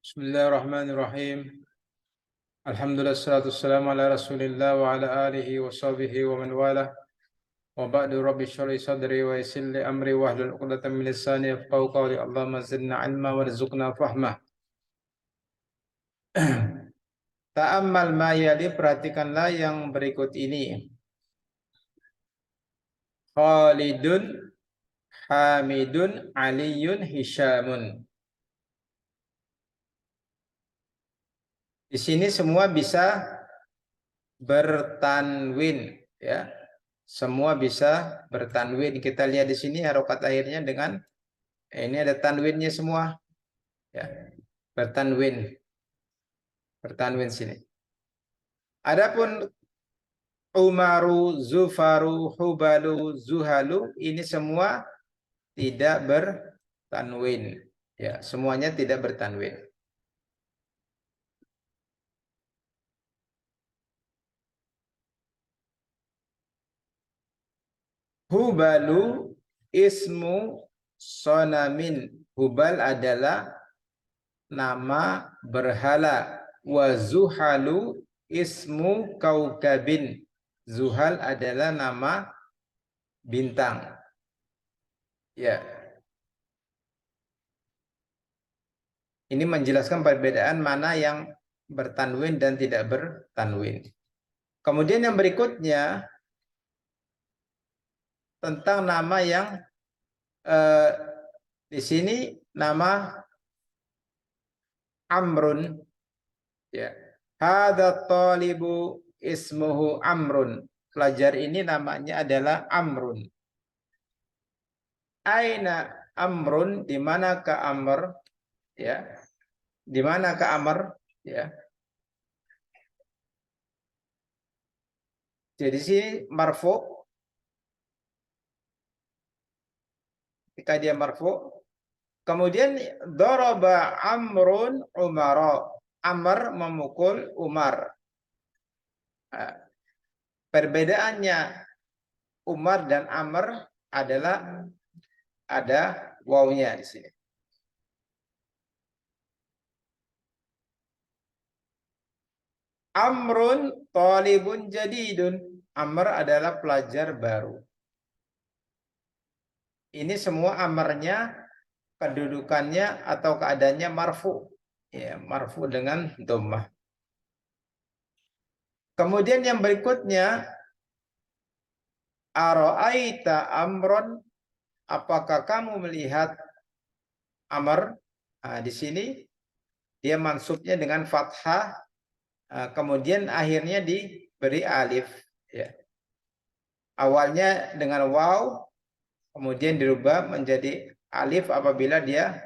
Bismillahirrahmanirrahim. Alhamdulillah wassalatu wassalamu ala Rasulillah wa ala alihi wa sahbihi wa man walah. Wa ba'du rabbi shrah li sadri wa yassir li amri wahlul 'uqdatam min lisani yafqahu qawli. Allahumma zidna 'ilma warzuqna fahmah. Ta'ammal ma yali, perhatikanlah yang berikut ini. Khalidun, Hamidun, Aliyun, Hisyamun. Di sini semua bisa bertanwin, ya. Semua bisa bertanwin. Kita lihat di sini harokat akhirnya dengan ini ada tanwinnya semua, ya. Bertanwin, bertanwin sini. Adapun Umaru, Zufaru, Hubalu, Zuhalu, ini semua tidak bertanwin, ya. Semuanya tidak bertanwin. Hubalu ismu sonamin. Hubal adalah nama berhala. Wa zuhalu ismu kaukabin. Zuhal adalah nama bintang. Ya. Ini menjelaskan perbedaan mana yang bertanwin dan tidak bertanwin. Kemudian yang berikutnya tentang nama yang di sini nama Amrun, ya. Hadza talibu ismuhu Amrun. Pelajar ini namanya adalah Amrun. Aina Amrun, di manakah Amr, ya. Di manakah Amr, ya. Jadi sini marfu, ketika dia marfu. Kemudian daraba Amrun Umara. Amr memukul Umar. Nah, perbedaannya Umar dan Amr adalah ada wawunya di sini. Amrun talibun jadidun. Amr adalah pelajar baru. Ini semua amarnya kedudukannya atau keadaannya marfu, ya, marfu dengan dhammah. Kemudian yang berikutnya, ara'aita amron, apakah kamu melihat Amr? Nah, di sini dia mansubnya dengan fathah, kemudian akhirnya diberi alif, ya. Awalnya dengan waw, kemudian dirubah menjadi alif apabila dia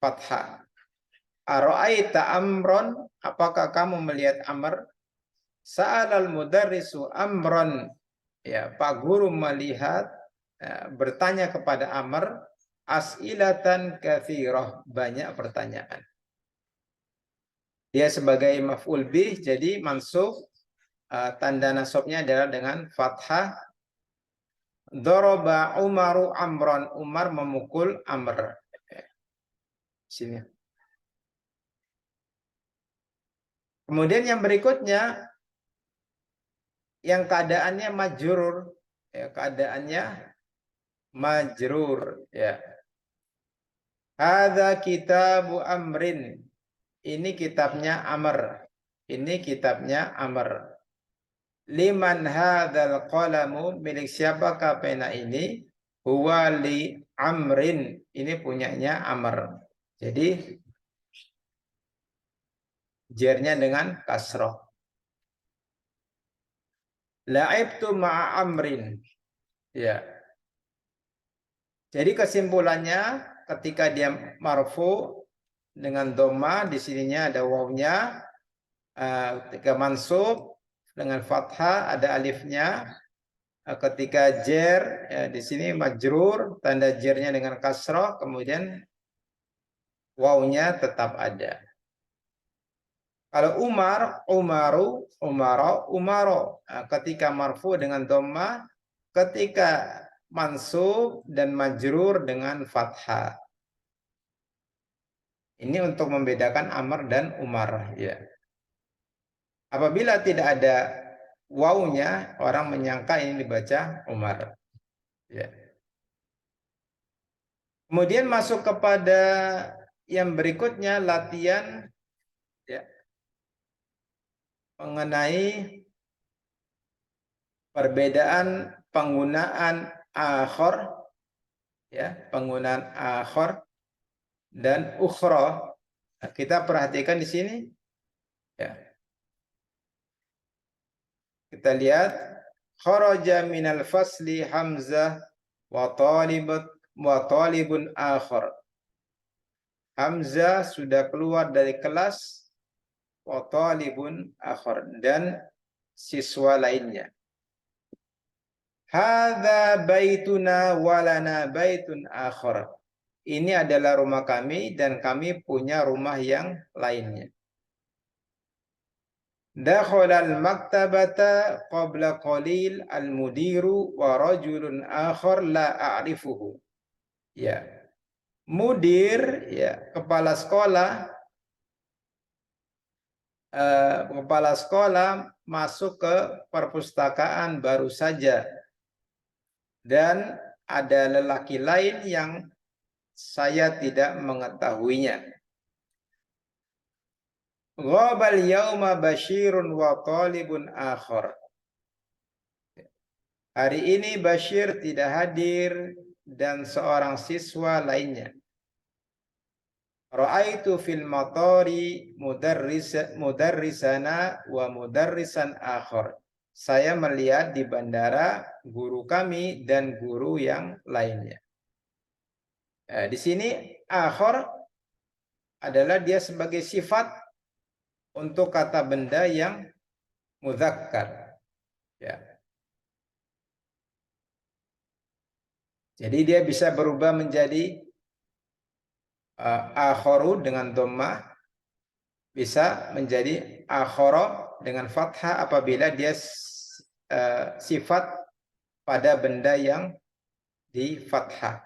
fathah. Ara'aita amron, apakah kamu melihat Amr? Sa'alal mudarrisu amron, ya, Pak Guru melihat, bertanya kepada Amr, as'ilatan katsirah, banyak pertanyaan. Dia sebagai maf'ul bih, jadi mansub, tanda nasabnya adalah dengan fathah. Daraba Umaru Amron, Umar memukul Amr. Sini. Kemudian yang berikutnya, yang keadaannya majrur, ya, keadaannya majrur, ya. Hadza kitabu Amrin, ini kitabnya Amr. Ini kitabnya Amr. Liman hadzal qalamu, milik siapakah pena ini? Huwa li Amrin, ini punyanya Amr. Jadi jernya dengan kasroh. La'ibtu ma'a Amrin, ya. Jadi kesimpulannya ketika dia marfu dengan dhamma, di sininya ada wawnya, ketika mansub dengan fathah ada alifnya, ketika jer, ya, di sini majrur, tanda jernya dengan kasroh, kemudian wawnya tetap ada. Kalau Umar, Umaru, Umaro, Umaro, ketika marfu dengan dhamma, ketika mansub dan majrur dengan fathah. Ini untuk membedakan Amr dan Umar, ya. Apabila tidak ada wawunya, orang menyangka ini dibaca Umar. Ya. Kemudian masuk kepada yang berikutnya, latihan ya, mengenai perbedaan penggunaan akhor, ya, penggunaan akhor dan ukhra. Nah, kita perhatikan di sini, ya. Kita lihat kharaja minal fasli Hamzah wa talibun akhar. Hamzah sudah keluar dari kelas, wa talibun akhar, dan siswa lainnya. Hadza baituna walana baitun akhar. Ini adalah rumah kami dan kami punya rumah yang lainnya. Dakhalal maktabata qabla qalil al-mudiru wa rajulun akhar la a'rifuhu. Ya. Mudir, ya, kepala sekolah masuk ke perpustakaan baru saja, dan ada lelaki lain yang saya tidak mengetahuinya. Ghabal yauma Bashirun wa talibun akhar. Hari ini Bashir tidak hadir dan seorang siswa lainnya. Ra'aitu fil matari mudarrisana wa mudarrisan akhar. Saya melihat di bandara guru kami dan guru yang lainnya. Di sini akhar adalah dia sebagai sifat untuk kata benda yang mudzakkar. Ya. Jadi dia bisa berubah menjadi akharu dengan dhammah, bisa menjadi akhara dengan fathah apabila dia sifat pada benda yang di fathah.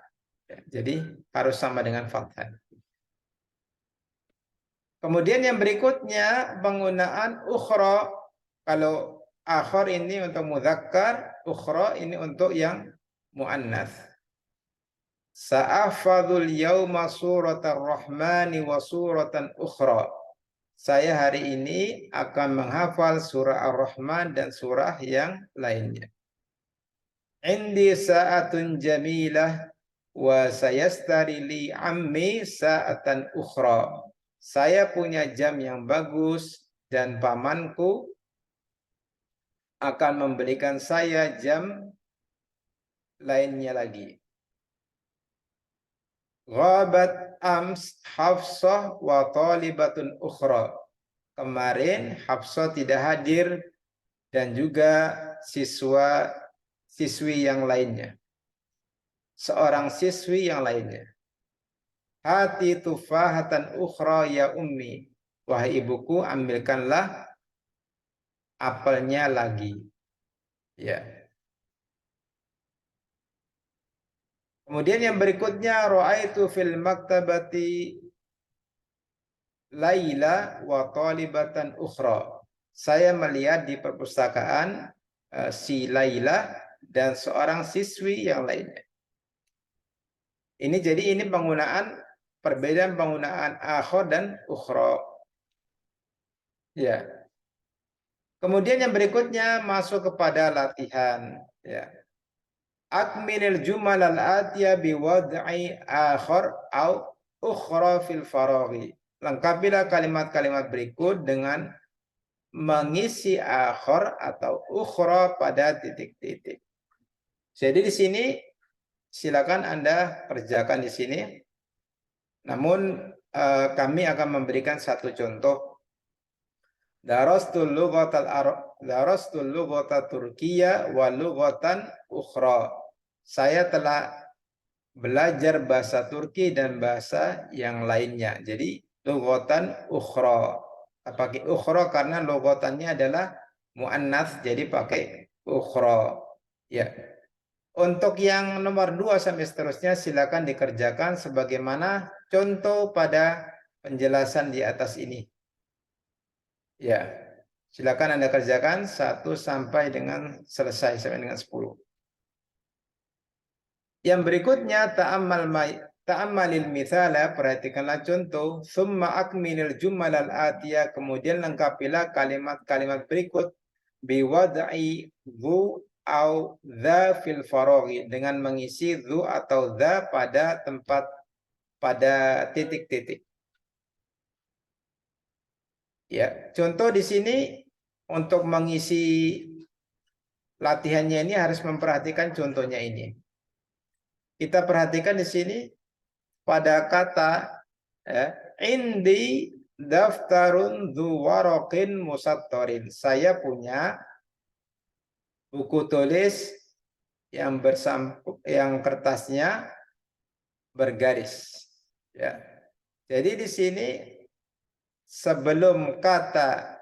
Jadi harus sama dengan fathah. Kemudian yang berikutnya penggunaan ukhra. Kalau akhar ini untuk mudzakkar, ukhra ini untuk yang muannats. Sa'afadul yauma suratar rahmani wa suratan ukhra. Saya hari ini akan menghafal surah Ar-Rahman dan surah yang lainnya. Indi sa'atun jamilah wa sayastari li ammi sa'atan ukhra. Saya punya jam yang bagus dan pamanku akan memberikan saya jam lainnya lagi. Ghabat ams Hafsah wa talibatun ukhra. Kemarin Hafsah tidak hadir dan juga siswi yang lainnya. Seorang siswi yang lainnya. Hati tufahatan ukhra ya ummi. Wahai ibuku, ambilkanlah apelnya lagi. Ya. Kemudian yang berikutnya, ra'aitu fil maktabati Laila wa talibatan ukhra. Saya melihat di perpustakaan si Laila dan seorang siswi yang lainnya. Ini penggunaan, perbedaan penggunaan akhar dan ukhra. Ya. Kemudian yang berikutnya masuk kepada latihan. Ya. Akmilil jumal al-atiyah biwad'i akhar au ukhra fil faraghi. Lengkapilah kalimat-kalimat berikut dengan mengisi akhar atau ukhra pada titik-titik. Jadi di sini silakan Anda kerjakan di sini. Namun kami akan memberikan satu contoh. Darastul lughata Turkiyya wa lughatan ukhra. Saya telah belajar bahasa Turki dan bahasa yang lainnya. Jadi lughatan ukhra. Pakai ukhra karena lughatannya adalah muannats, jadi pakai ukhra. Ya. Untuk yang nomor 2 sampai seterusnya silakan dikerjakan sebagaimana contoh pada penjelasan di atas ini. Ya, silakan Anda kerjakan 1 sampai dengan selesai, sampai dengan 10. Yang berikutnya ta'ammalil mithala, perhatikanlah contoh, summa akmilil jumalal atiyah, kemudian lengkapilah kalimat-kalimat berikut biwad'i dhu au dha fil faraghi, dengan mengisi dhu atau dha pada tempat, pada titik-titik. Ya, contoh di sini untuk mengisi latihannya ini harus memperhatikan contohnya ini. Kita perhatikan di sini pada kata indi daftarun dzu waraqin musattarin. Saya punya buku tulis yang yang kertasnya bergaris. Ya. Jadi di sini sebelum kata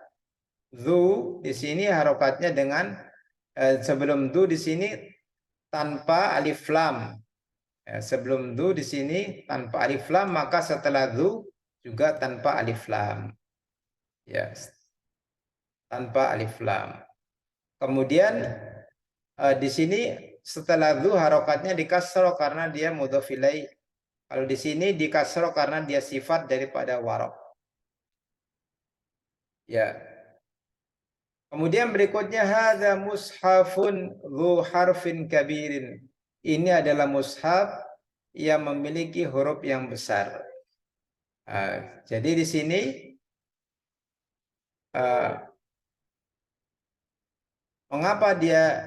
dzu di sini harokatnya dengan sebelum dzu di sini tanpa alif lam. Ya, sebelum dzu di sini tanpa alif lam, maka setelah dzu juga tanpa alif lam. Ya, tanpa alif lam. Kemudian di sini setelah dzu harokatnya dikasroh karena dia mudhof ilaih. Kalau di sini dikasroh karena dia sifat daripada warok. Ya. Kemudian berikutnya hadza mushafun dzu harfin kabirin. Ini adalah mushaf yang memiliki huruf yang besar. Jadi di sini mengapa dia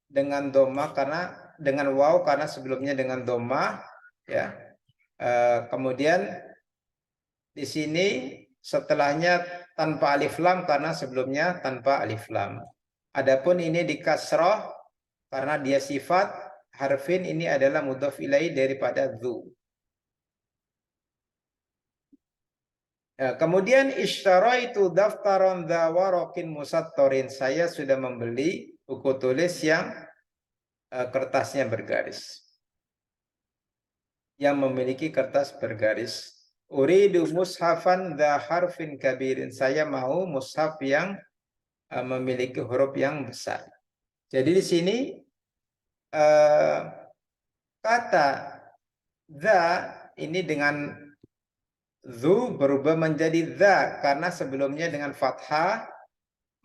dengan doma? Karena dengan waw, karena sebelumnya dengan doma, ya. Kemudian di sini setelahnya tanpa alif lam karena sebelumnya tanpa alif lam. Adapun ini di kasroh karena dia sifat harfin, ini adalah mudhof ilaih daripada dzu. Kemudian ishtaraitu daftaron dza waraqin musattarin. Saya sudah membeli buku tulis yang kertasnya bergaris. Yang memiliki kertas bergaris. Uridu mushafan dza harfin kabirin. Saya mau mushaf yang memiliki huruf yang besar. Jadi di sini kata dza ini dengan dzu berubah menjadi dza karena sebelumnya dengan fathah,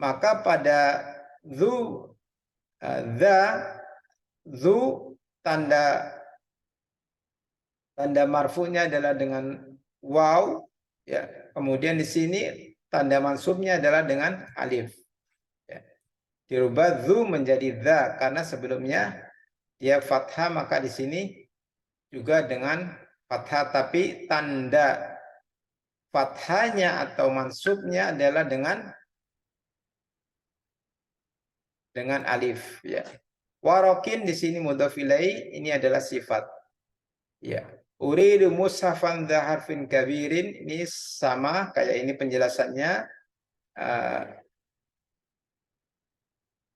maka pada dzu dzu tanda marfu'nya adalah dengan waw, ya. Kemudian di sini tanda mansubnya adalah dengan alif. Ya. Dirubah dzu menjadi dza karena sebelumnya dia fathah, maka di sini juga dengan fathah, tapi tanda fathahnya atau mansubnya adalah dengan alif, ya. Warokin di sini mudhof ilaih, ini adalah sifat. Ya. Uridu mushafan dza harfin kabirin, ini sama kayak ini penjelasannya.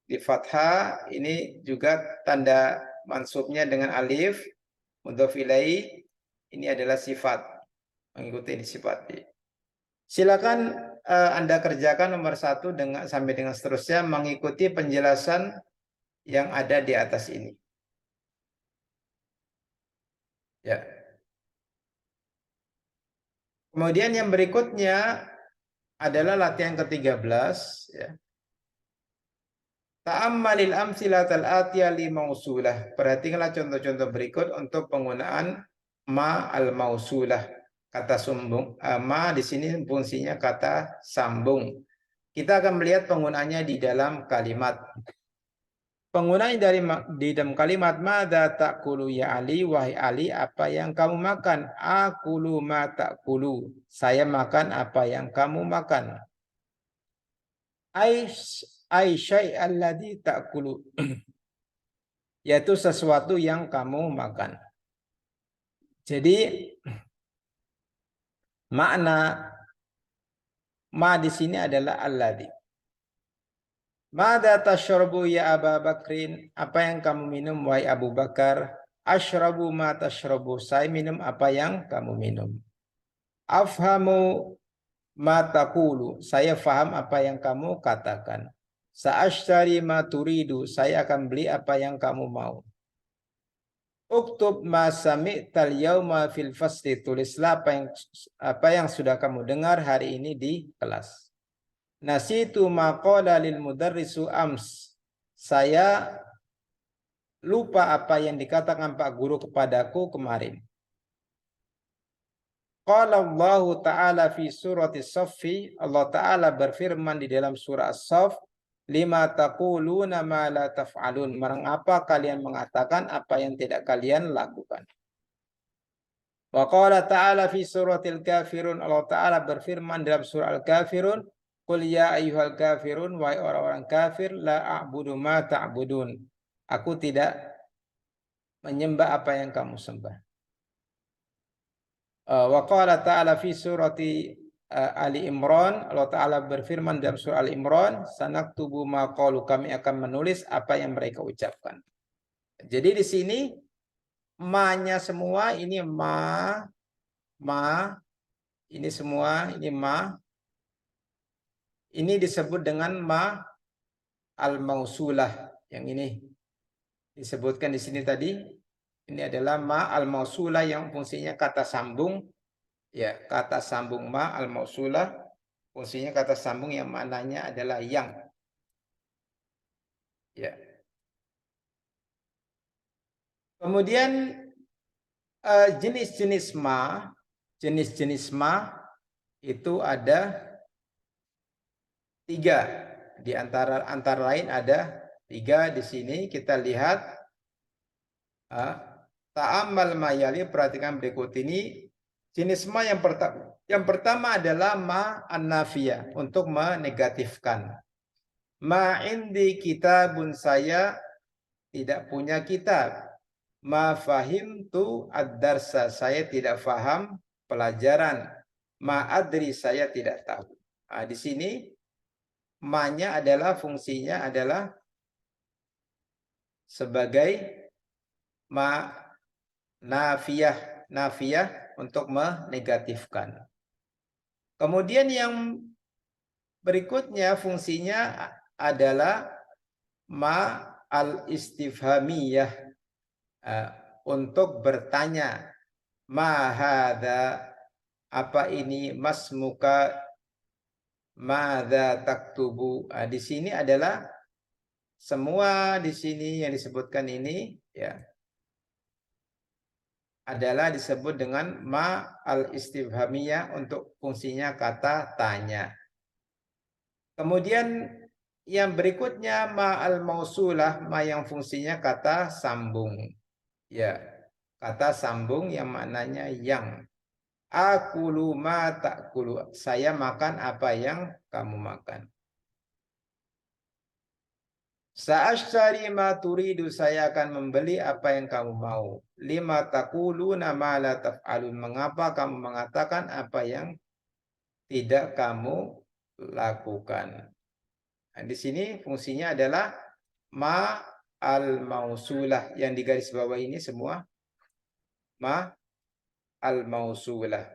Di fathah ini juga tanda mansubnya dengan alif, mudhof ilaih, ini adalah sifat, mengikuti ini sifat. Silakan Anda kerjakan nomor 1 sampai dengan seterusnya mengikuti penjelasan yang ada di atas ini. Ya. Kemudian yang berikutnya adalah latihan ke-13, ya. Ta'ammalil amsilatal atiyah li mausulah. Perhatikanlah contoh-contoh berikut untuk penggunaan ma al mausulah. Kata sambung, ma di sini fungsinya kata sambung. Kita akan melihat penggunaannya di dalam kalimat. Penggunaan di dalam kalimat madza ta'kulu ya Ali, wahai Ali, apa yang kamu makan? Akulu ma ta'kulu. Saya makan apa yang kamu makan. Ai syai' alladzi ta'kulu. Yaitu sesuatu yang kamu makan. Jadi makna ma di sini adalah alladzi. Mada tashrabu ya Aba Bakrin? Apa yang kamu minum wahai Abu Bakar? Ashrabu ma tashrabu. Saya minum apa yang kamu minum. Afhamu ma taqulu, saya faham apa yang kamu katakan. Sa'ashtari ma turidu, saya akan beli apa yang kamu mau. Uktub ma sami'tal yauma fil fasli, tulislah apa yang sudah kamu dengar hari ini di kelas. Nasitu ma qala lil mudarrisu ams, saya lupa apa yang dikatakan Pak Guru kepadaku kemarin. Qala Allah Ta'ala fi surati Saffi, Allah Ta'ala berfirman di dalam surah As-Saff, lima taquluna ma la taf'alun, mengapa kalian mengatakan apa yang tidak kalian lakukan. Wa qala Ta'ala fi suratil Kafirun, Allah Ta'ala berfirman dalam surah Al-Kafirun, qul ya ayyuhal kafirun, wahai orang-orang kafir, la a'budu ma ta'budun, aku tidak menyembah apa yang kamu sembah. Wa qala ta'ala fi surati Ali Imran, Allah Ta'ala berfirman dalam surah Ali Imran, sanaktubu ma qalu, kami akan menulis apa yang mereka ucapkan. Jadi di sini ma-nya semua ini ma, ini semua ini ma. Ini disebut dengan ma al-mausulah. Yang ini disebutkan di sini tadi. Ini adalah ma al-mausulah yang fungsinya kata sambung. Ya, kata sambung ma al-mausulah, fungsinya kata sambung yang maknanya adalah yang. Ya. Kemudian jenis-jenis ma itu ada 3. Di antara lain ada 3 di sini. Kita lihat ta'ammal mayali, perhatikan berikut ini. Jenis ma yang pertama adalah ma an-nafiyah, untuk menegatifkan. Ma indi kitabun, saya tidak punya kitab. Ma fahimtu ad-darsa, saya tidak faham pelajaran. Ma adri, saya tidak tahu. Nah, di sini ma-nya adalah fungsinya adalah sebagai ma nafiyah untuk menegatifkan. Kemudian yang berikutnya fungsinya adalah ma al-istifhamiyah, untuk bertanya. Ma hadza, apa ini, masmuka, madza taktubu. Di sini adalah semua di sini yang disebutkan ini ya adalah disebut dengan ma al-istifhamiyah, untuk fungsinya kata tanya. Kemudian yang berikutnya ma al-mausulah, ma yang fungsinya kata sambung. Ya, kata sambung yang maknanya yang. Akulu ma ta'kulu, saya makan apa yang kamu makan. Sa'ashtari ma turidu, saya akan membeli apa yang kamu mau. Lima taquluna ma la taf'alun, mengapa kamu mengatakan apa yang tidak kamu lakukan. Nah, di sini fungsinya adalah ma al-mausulah, yang di garis bawah ini semua ma al-mausulah.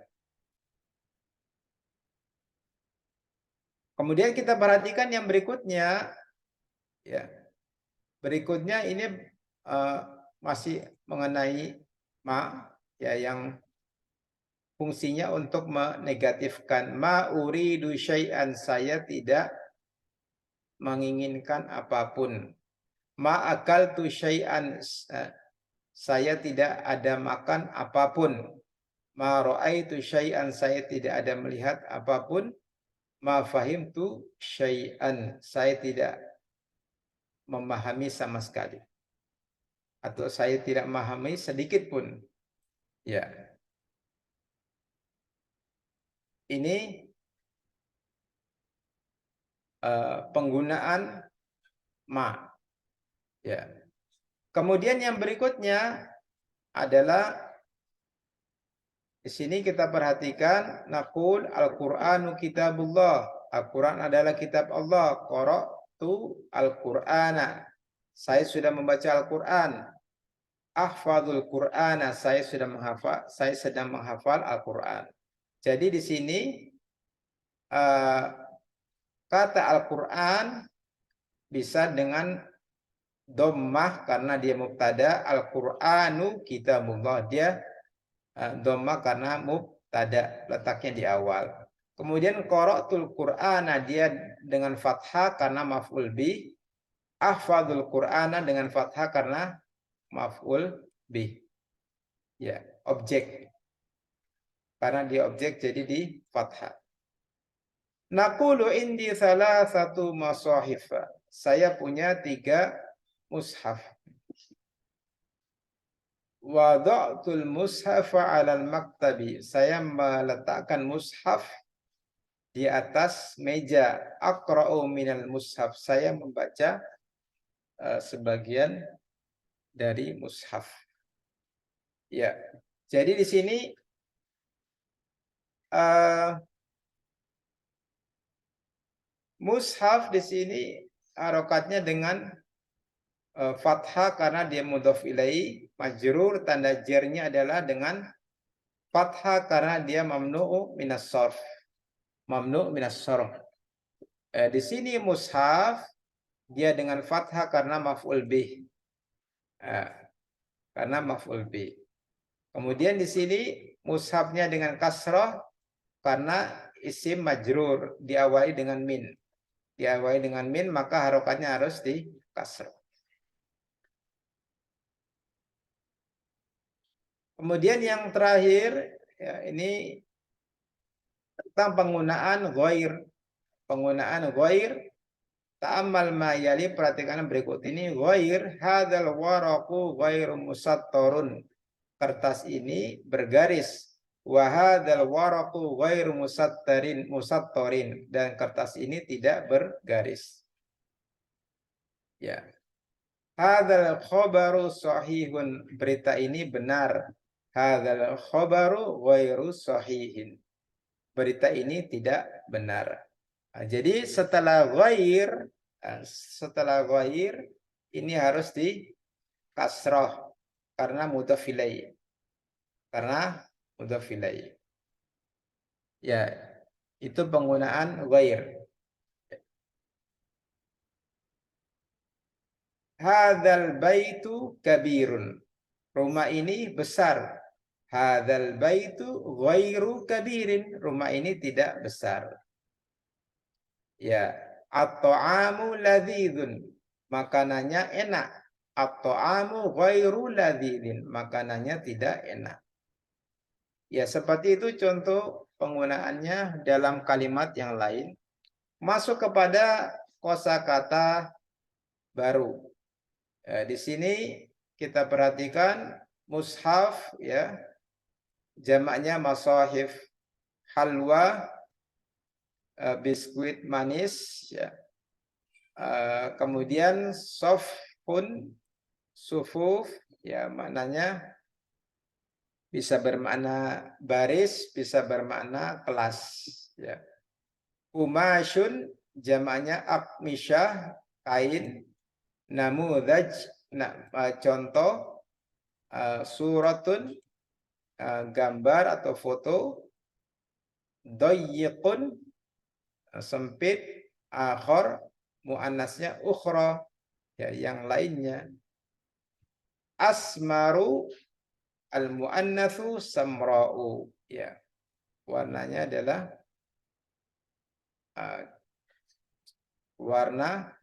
Kemudian kita perhatikan yang berikutnya. Ya, berikutnya ini masih mengenai ma, ya, yang fungsinya untuk menegatifkan. Ma uridu syai'an, saya tidak menginginkan apapun. Ma akaltu syai'an, saya tidak ada makan apapun. Ma ra'aitu syai'an, saya tidak ada melihat apapun. Ma fahimtu syai'an, saya tidak memahami sama sekali, atau saya tidak memahami sedikit pun. Ya, ini penggunaan ma. Ya. Kemudian yang berikutnya adalah di sini kita perhatikan, naqul al-Qur'anu kitabullah, Al-Qur'an adalah kitab Allah. Qara'tu al-Qur'ana, saya sudah membaca Al-Qur'an. Ahfadzul Qur'ana, saya sedang menghafal Al-Qur'an. Jadi di sini kata Al-Quran bisa dengan dhammah karena dia mubtada, Al-Qur'anu kitabullah, dia dhammah karena mubtada, letaknya di awal. Kemudian qara'tul Qur'ana dia dengan fathah karena maf'ul bi, ahfadzul Qur'ana dengan fathah karena maf'ul bi. Ya, objek. Karena dia objek jadi di fathah. Naqulu indi salasatu masahif. Saya punya 3 mushaf. Wada'tul mushafa 'alal maktabi. Saya meletakkan mushaf di atas meja. Aqra'u minal mushaf. Saya membaca sebagian dari mushaf. Ya. Jadi di sini mushaf di sini harokatnya dengan fathah karena dia mudhof ilaihi, majrur tanda jarnya adalah dengan fathah karena dia mamnu'u minas sarf. Mamnu' minas sarf. Di sini mushaf dia dengan fathah karena maf'ul bih. Karena maf'ul bih. Kemudian di sini mushafnya dengan kasrah karena isim majrur diawali dengan min. Diawali dengan min maka harokatnya harus di kasrah. Kemudian yang terakhir ya, ini tentang penggunaan ghair. Penggunaan ghair, ta'ammal ma yali, perhatikan berikut ini. Ghair hadzal waraqu ghairu musattarun. Kertas ini bergaris. Wa hadzal waraqu ghairu musattarin, dan kertas ini tidak bergaris. Ya. Hadzal khabaru sahihun, berita ini benar. Hadzal khabaru ghairu sahihin, berita ini tidak benar. Jadi setelah ghair ini harus di kasrah karena mudhof ilaih. Karena mudhof ilaih. Ya, itu penggunaan ghair. Hadzal baitu kabirun, rumah ini besar. Hadzal baitu ghairu kabirin, rumah ini tidak besar. Ya, at-ta'amu ladzizun, makanannya enak. At-ta'amu ghairu ladzizin, makanannya tidak enak. Ya, seperti itu contoh penggunaannya dalam kalimat yang lain. Masuk kepada kosakata baru. Di sini kita perhatikan mushaf, ya, jamaknya masahif. Halwa, biskuit manis, ya. Kemudian sofun, sufuf, ya, maknanya bisa bermakna baris, bisa bermakna kelas, ya. Umashun, jamaknya akmishah, kain. Namudaj, contoh. Suratun, gambar atau foto. Doyyiqun, sempit. Akhor, muannasnya ukhra, ya, yang lainnya. Asmaru, al muannatsu samra'u, ya, warnanya adalah warna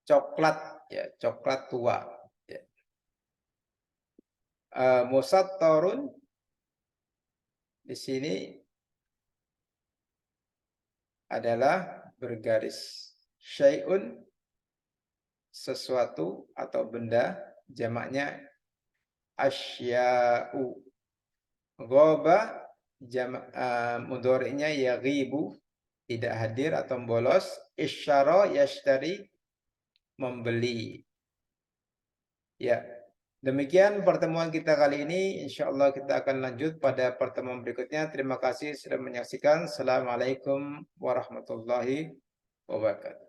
coklat, ya, coklat tua, ya. Musattarun di sini adalah bergaris. Syai'un, sesuatu atau benda, jamaknya asya'u. Ghaba, mudhari'nya yaghibu, tidak hadir atau bolos. Isyara yashtari, membeli. Ya, demikian pertemuan kita kali ini. Insyaallah kita akan lanjut pada pertemuan berikutnya. Terima kasih sudah menyaksikan. Assalamualaikum warahmatullahi wabarakatuh.